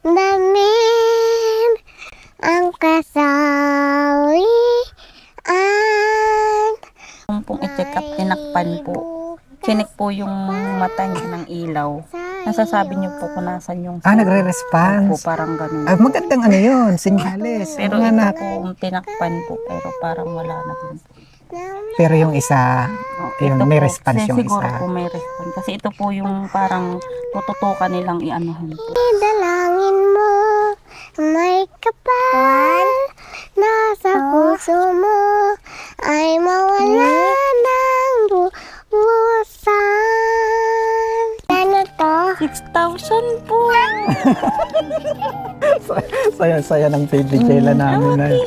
Damin ang kasawian. Kung pong i-check up, tinakpan po. Chinik po yung mata niya ng ilaw. Nasasabi niyo po kung nasan yung po, Nagre-response. parang ganun. Magandang ano yun, senyales. Pero Oo nga ito na. po, tinakpan po, pero parang wala na din po. Pero yung isa, yun, Ito may po, response yung siguro isa. po may response. Kasi ito po yung parang tututukan nilang i-anuhan po. Dalangin mo may kapal nasa puso mo ay mawala ng buwasan. Ano to? 6,000 po! Saya ng baby Jayla namin.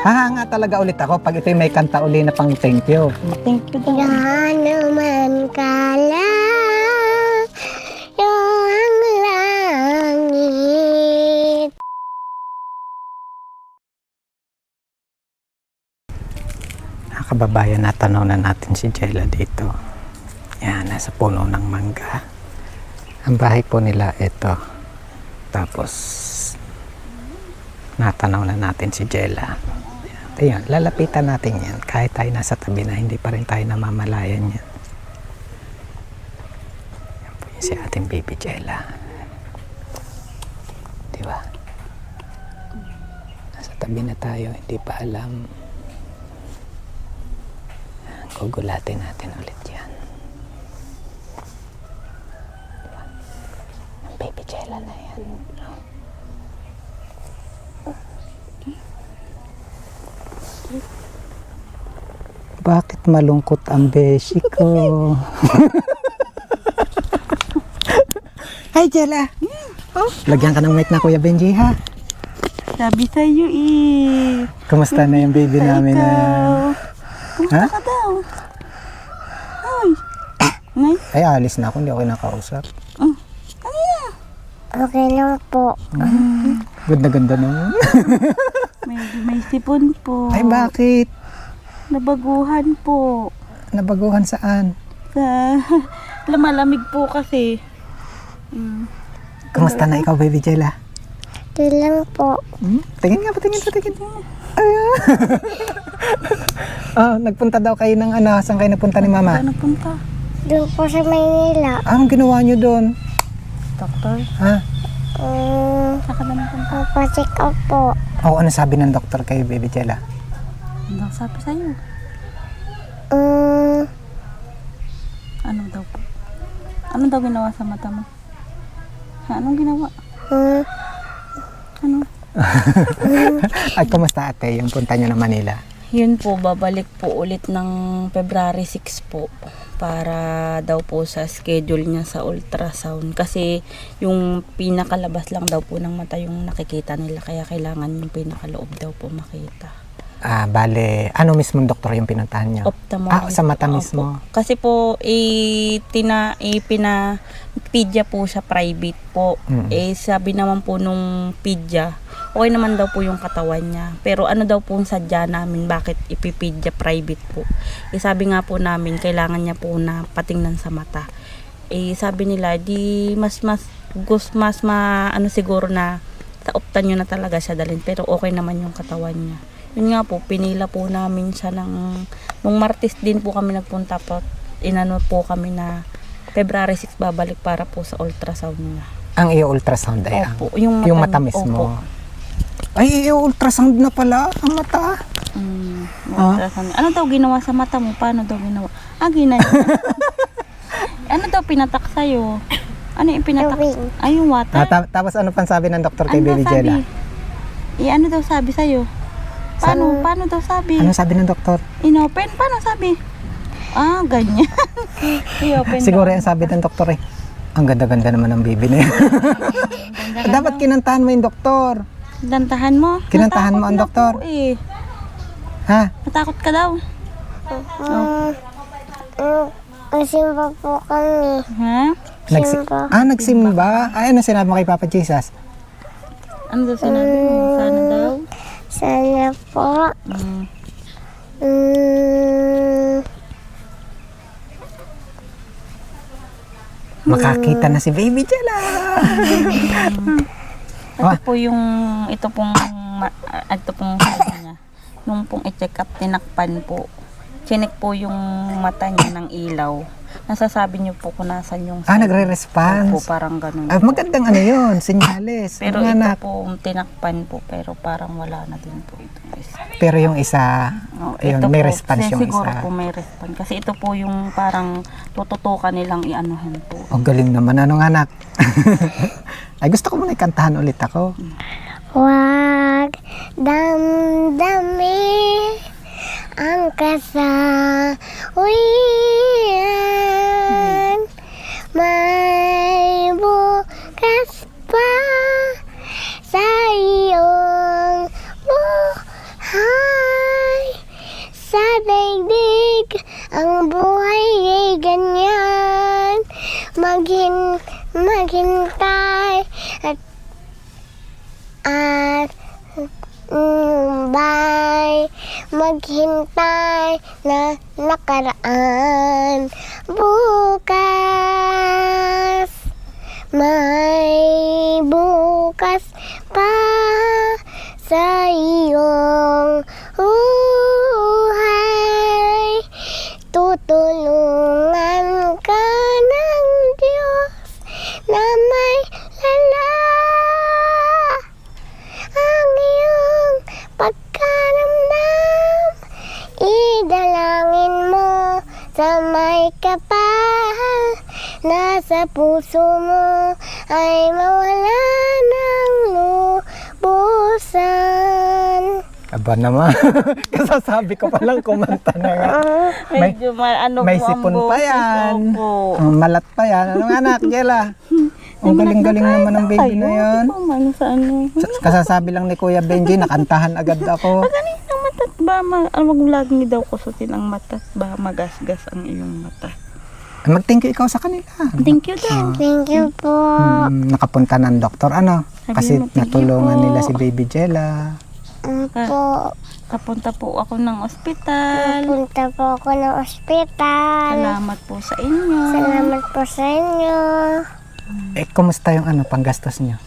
Hahanga talaga ulit ako pag ito may kanta uli na pang thank you. Thank you daw. Yan naman lang yung langit. Kababayan, natanaw na natin si Jayla dito. Yan, nasa puno ng mangga. Ang bahay po nila ito. Tapos natanaw na natin si Jayla. Ayan, lalapitan natin yan. Kahit tayo nasa tabi na, hindi pa rin tayo namamalayan yan. Yan po yung si ating baby Jayla. Diba? Nasa tabi na tayo, hindi pa alam. Gugulatin natin ulit yan. Diba? Ang baby Jayla na yan. Bakit malungkot ang beshi ko? Hi Jayla! Oh, lagyan ka ng mic na Kuya Benji ha? Sabi sa'yo eh. Kumusta na yung baby namin na? Kumusta ka daw? Ay. Ngay? Ay, alis na ako. Hindi ako nakausap. Okay lang po. Ganda-ganda naman. May sipon po. Ay, bakit? Nabaguhan po. Nabaguhan saan? Sa lumalamig po kasi. Kumusta na ikaw, baby Jayla? Ito lang po. Tingin nga, patingin. Nagpunta daw kayo ng ano, saan kayo napunta ni mama? Saan napunta? Doon po sa Maynila. Anong ginawa nyo doon? Doktor? Ha? Saan ka na napunta? Papacheck up po. Oo, ano sabi ng doktor kayo, baby Jayla? Ano sabi sa'yo? Ano daw po? Ano daw ginawa sa mata mo? Ha, anong ginawa? Ano? Ay, kumusta ate, yung punta nyo na Manila? Yun po, babalik po ulit ng February 6 po para daw po sa schedule niya sa ultrasound kasi yung pinakalabas lang daw po ng mata yung nakikita nila kaya kailangan yung pinakaloob daw po makita. Bale, ano mismong doktor yung pinuntahan nyo? Ophthalmologist. Sa mata Opo. mismo? Kasi po, pedya po siya private po. Sabi naman po nung pedya, okay naman daw po yung katawan niya. Pero ano daw po yung sadya namin, bakit ipipedya private po? Sabi nga po namin, kailangan niya po na patingnan sa mata. Sabi nila, di mas siguro na sa opta nyo na talaga siya dalhin. Pero okay naman yung katawan niya. Yun nga po, pinila po namin siya nung Martes din po kami nagpunta po. Inano po kami na February 6 babalik para po sa ultrasound niya. Ang i-ultrasound ay Opo, yung mata mismo. Opo. Ay, i-ultrasound na pala ang mata. Ultrasound. Ano daw ginawa sa mata mo? Paano daw ginawa? Ginawa. Ano daw pinatak sa'yo? Ano yung pinatak? Ay, yung water. Tapos ano pang sabi ng doktor kay Ano baby daw sabi? Jayla? Ano daw sabi sa'yo? Paano daw sabi? Ano sabi ng doktor? Inopen? Paano sabi? Ganyan. I-open Siguro daw. yung sabi ng doktor ang ganda-ganda naman ng baby na yan. Dapat kinantahan mo yung doktor. Kinantahan mo? Kinantahan mo ang Natakot doktor? na po eh. Ha? Natakot ka daw? Nagsimba po kami. Ha? Simba. Nagsimba? Ay, ano sinabi mo kay Papa Jesus? Ano daw sinabi mo? Sana daw? Sana po. Makakita na si baby Jayla. Ito po yung, ito pong sabi niya. Nung pong i-check up, tinakpan po. Chinek po yung mata niya ng ilaw. Nasasabi niyo po kung nasan yung Nagre-response. po, parang ganun. Magandang ano yun, senyales. Pero Mga ito anak. po, tinakpan po, pero parang wala na din po ito. Pero yung isa, yun, may response yung siguro isa. po may response. Kasi ito po yung parang tututukan nilang i-anuhin po. Ang galing naman, anong anak? Ay, gusto ko muna ikantahan ulit ako. Wag damdami ang kasawian. May bukas pa sa iyong buhay. Sa daigdig ang buhay ay ganyan. Maghintay at maghintay na nakaraan. Bukas, may bukas pa sa iyong buhay. Tutulungan ka ng Diyos na may lala. Ang iyong pagkaramdam, idalangin mo sa may kapal. Nasa puso mo ay mawala ng lubusan. Aba naman, kasasabi ko palang kumanta na nga. Medyo may sipon pa yan. Opo. Malat pa yan. Anong anak, Jella? Ang galing-galing naman ng baby na yan. Kasasabi lang ni Kuya Benji, nakantahan agad ako. Kanina matat ba? Wag laging daw kusutin ang matat ba? Magasgas ang iyong mata. Mag-thank you ikaw sa kanila. Thank you daw. Thank you po. Nakapunta ng doktor, ano? Kasi Sabi mo, thank you natulungan po. nila si Baby Jella. Po. Kapunta po ako ng ospital. Punta po ako ng ospital. Salamat po sa inyo. Salamat po sa inyo. Kumusta yung panggastos niyo?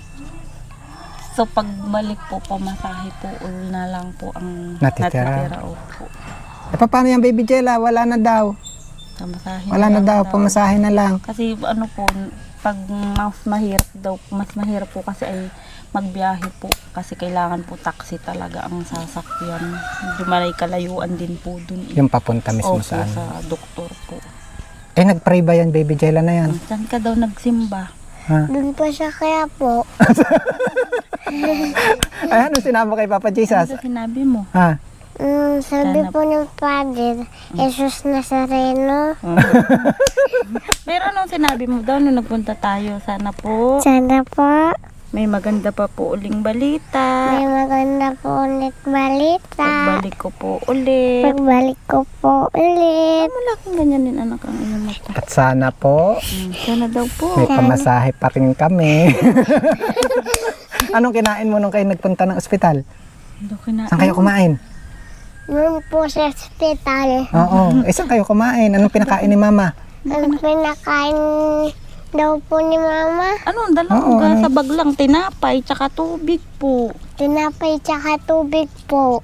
So pagbalik po, pamasahe po na lang po ang Natitira. Opo. Paano yung Baby Jella? Wala na daw. Pamasahe Wala na lang daw, pamasahe na lang. Kasi po, pag mas mahirap po kasi ay magbiyahe po. Kasi kailangan po taxi talaga ang sasakyan. Medyo may kalayuan din po dun. Yung papunta mismo Opo, sa sa doktor po. nag-pray ba yan, Baby Jella na yan? Saan ka daw nagsimba? Doon po siya kaya po. Ay, ano sinama kay Papa Jesus? Ano sinabi mo? Ha? Sabi Sana po ng Father, Jesus Nazareno. Pero anong sinabi mo daw nung nagpunta tayo? Sana po Sana po, may maganda pa po uling balita. may maganda po ulit balita. Pagbalik ko po ulit. Pagbalik ko po ulit. Malaking ganyan din anak ang iyong mata. At sana po, Sana daw po. may pamasahe pa rin kami. Anong kinain mo nung kayo nagpunta ng ospital? Saan kayo kumain? Doon po sa hospital. Oo. Saan kayo kumain? Anong pinakain ni Mama? Ang pinakain daw po ni Mama, Ano, dalawang sa bag lang, tinapay, tsaka tubig po. tinapay tsaka tubig po.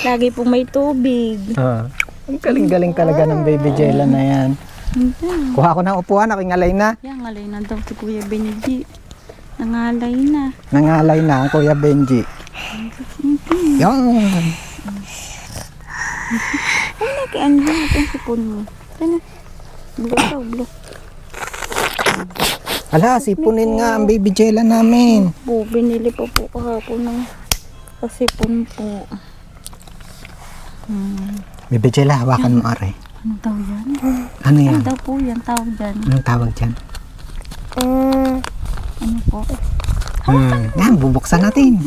Lagi po may tubig. Ang galing-galing talaga ng Baby Jella na yan. Kuha ko ng upuan, ako ngalay na. Yan, ngalay na daw si Kuya Benji. Nangalay na. Nangalay na ang Kuya Benji. Yan. Ay, nakian mo natin sipon mo. Sana. Blok daw, blok. Ala, sipunin nga ang Baby Jella namin. Po, binili po kahapon ng kasipon po. Baby Jella, hawakan mo are. Ano daw yan? Ano yan? Ano daw po yan tawag dyan? Anong tawag dyan? Ano po? Yan, bubuksan natin.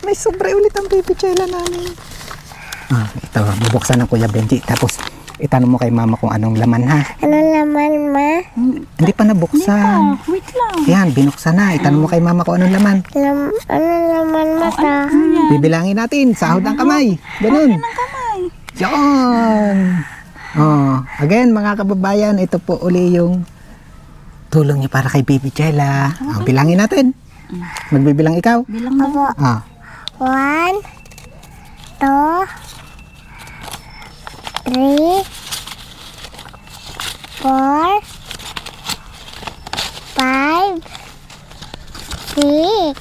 May sobre ulit ang Baby Jella namin. Ito, bubuksan ng Kuya Benji. Tapos, itanong mo kay Mama kung anong laman ha. Ano naman, Ma? Hindi pa nabuksan. Wait lang. Yan, binuksan na. Itanong mo kay Mama kung anong laman. Ano naman, Mata? Bibilangin natin. Sahod ang kamay. Ganun. Ang kamay. Yan. Again, mga kababayan, ito po uli yung tulong niyo para kay Baby Jella. Bilangin natin. Magbibilang ikaw. Bilang na. Opo. 1, 2, 3, 4, 5, 6.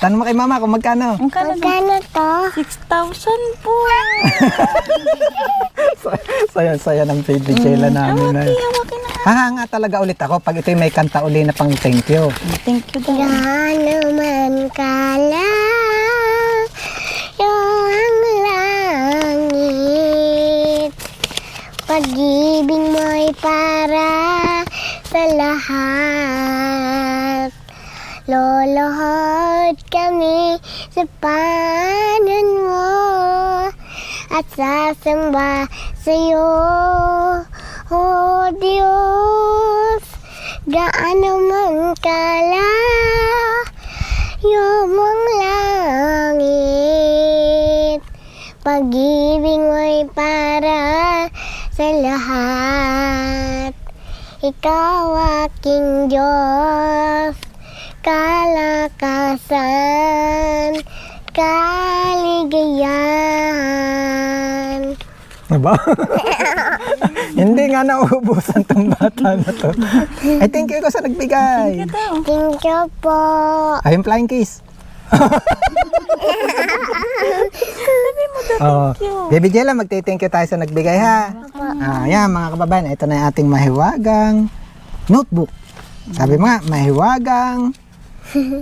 Tanong mo kay mama kung magkano. Ang kano daw? Magkano to? 6,000 po. Saya ng Baby Jella namin. Hawakin na. Hahanga talaga ulit ako pag ito'y may kanta uli na pang thank you. Thank you daw. Yan naman kalang yung langit. Pag-ibig mo'y para sa lahat. Lolohod kami sa panan mo at sasamba sa'yo, oh Diyos. Gaano man kalayo mong langit, pag-ibig mo'y para sa lahat. Ikaw aking Diyos, kalakasan, kaligayahan. Diba? Hindi nga nauubusan tong bata na to. Ay, thank you ko sa nagbigay. Thank you po. Ayun, flying kiss. Baby Jella, magte-thank you tayo sa nagbigay ha. Yan mga kababayan, ito na yung ating mahiwagang notebook. Sabi mo nga, mahiwagang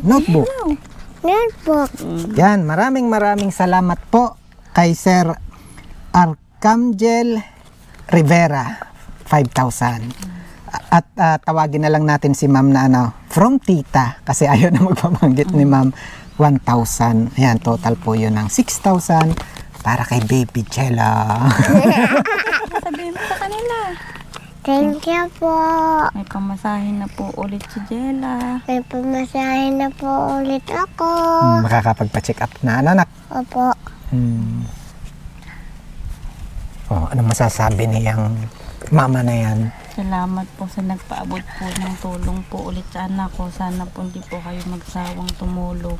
notebook. Notebook. Yan, maraming salamat po kay Sir Arcangel Rivera, 5,000. At tawagin na lang natin si ma'am na from tita, kasi ayaw na magpabanggit ni ma'am, 1,000. Ayan, total po yun ng 6,000 para kay Baby Jella. Sabihin mo sa kanila. Thank you po. May pamasahin na po ulit si Jella. May pamasahin na po ulit ako. Makakapagpa-check up na, anak. Opo. Ano masasabi niyang mama na yan? Salamat po sa nagpaabot po ng tulong po ulit sa anak ko. Sana po hindi po kayo magsawang tumulong.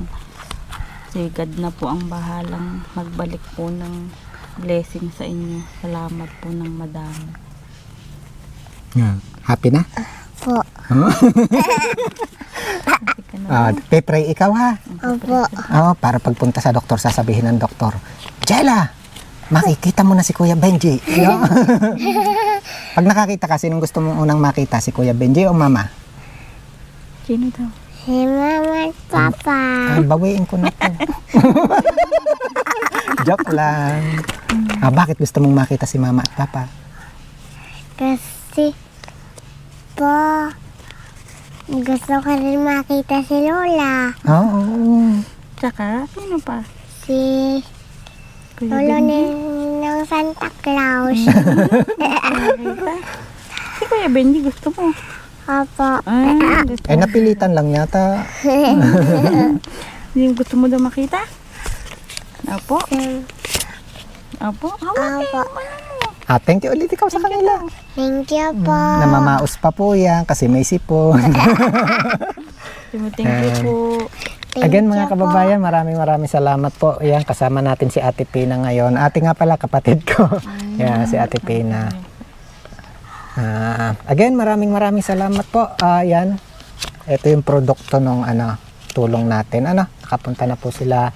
Si God na po ang bahalang magbalik po ng blessing sa inyo. Salamat po ng madami. Happy na? Po. Pe-pray ikaw ha? Opo. Para pagpunta sa doktor, sasabihin ng doktor, Jella, makikita mo na si Kuya Benji. Pag nakakita ka, sinong gusto mong unang makita? Si Kuya Benji o mama? Sino daw? Si mama at papa. Bawiin ko na to. Joke lang. Bakit gusto mong makita si mama at papa? Kasi po, gusto ko rin makita si Lola. Oo. Tsaka, sino pa? Si Kuya Lolo Benji? ng Santa Claus. Nakita? Si Kuya Benji gusto mo? Opo. Gusto mo. Napilitan lang yata. Hindi gusto mo daw makita? Opo. Opo. Hawakin Opo. mo. Thank you ulit ikaw sa kanila. Thank you po. Namamaos pa po yan kasi may sipon. Thank you po. Again Thank mga you po. kababayan, maraming salamat po. Yan, kasama natin si Ate Pina ngayon. Ate nga pala, kapatid ko. Yan, si Ate Pina. Again, maraming salamat po. Yan, ito yung produkto ng tulong natin. Nakapunta na po sila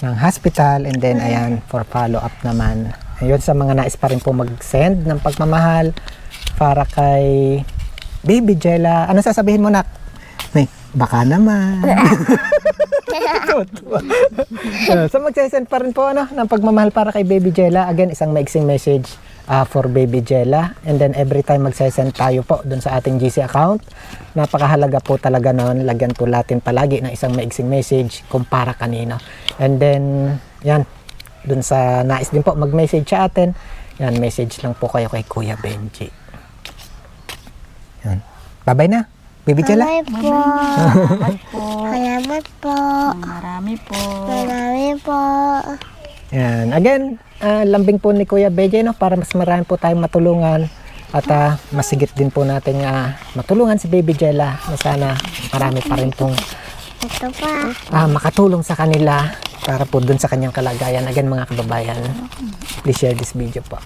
ng hospital and then ayan, for follow up naman. Ayun, sa mga nais pa rin po mag-send ng pagmamahal para kay Baby Jella. Ano sasabihin mo, nak? Baka naman. So mag-send pa rin po ng pagmamahal para kay Baby Jella. Again, isang maiksing message for Baby Jella. And then every time mag-send tayo po dun sa ating GC account, napakahalaga po talaga noon. Lagyan po natin palagi ng isang maiksing message kung para kanino. And then, yan, dun sa nais din po mag-message sa atin, yan, message lang po kayo kay Kuya Benji. Yan. Bye-bye na, Baby Jella. Bye po. Salamat po. Salamat po. Marami po. Marami po. Yan. Again, lambing po ni Kuya Benji, para mas marami po tayong matulungan. At masigit din po natin matulungan si Baby Jella na sana marami pa rin pong Ito pa. makatulong sa kanila para po dun sa kanyang kalagayan. Again mga kababayan, please share this video po.